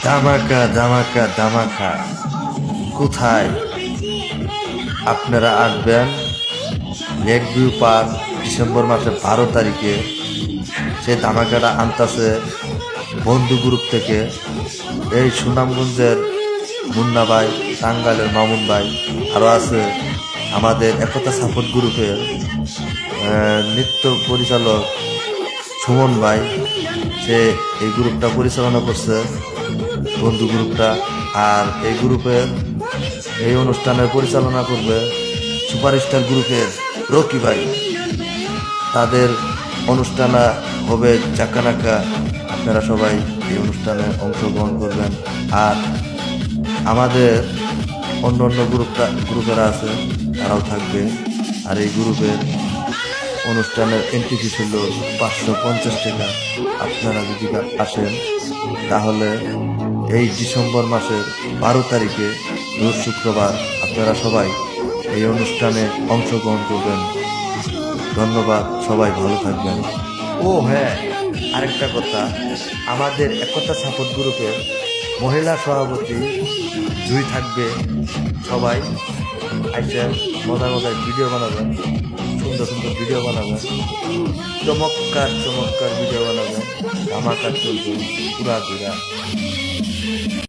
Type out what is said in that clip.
ধামাকা ধামাকা ধামাকা। কোথায় আপনারা আসবেন? লেক ভিউ পার্ক ডিসেম্বর মাসের 12 তারিখে। সে ধামাকাটা আনতাছে বন্ধু গ্রুপ থেকে। এই সুনামগঞ্জের মুন্না ভাই, টাঙ্গাইলের মামুন ভাই, আরও আছে আমাদের একতা সাপোর্ট গ্রুপের নৃত্য পরিচালক সুমন ভাই। সে এই গ্রুপটা পরিচালনা করছে, বন্ধু গ্রুপটা। আর এই গ্রুপের এই অনুষ্ঠানের পরিচালনা করবে সুপারস্টার গ্রুপের রকি ভাই। তাদের অনুষ্ঠান হবে চাকানাকা। আপনারা সবাই এই অনুষ্ঠানে অংশগ্রহণ করবেন। আর আমাদের অন্য অন্য গ্রুপেরা আছে, তারাও থাকবে। আর এই গ্রুপের অনুষ্ঠানের এন্ট্রি ফিস হল 550 টাকা। আপনারা যদি আসেন তাহলে এই ডিসেম্বর মাসের 12 তারিখে, রোজ শুক্রবার, আপনারা সবাই এই অনুষ্ঠানে অংশগ্রহণ করবেন। ধন্যবাদ, সবাই ভালো থাকবেন। ও হ্যাঁ, আরেকটা কথা, আমাদের একতা সাপোর্ট গ্রুপের মহিলা সভাপতি জুই থাকবে। সবাই আইসে মজার মজার ভিডিও বানাবেন, সুন্দর সুন্দর ভিডিও বানাবেন, চমৎকার চমৎকার ভিডিও বানাবেন। ধামাকা চলবে পুরা ঘুরা।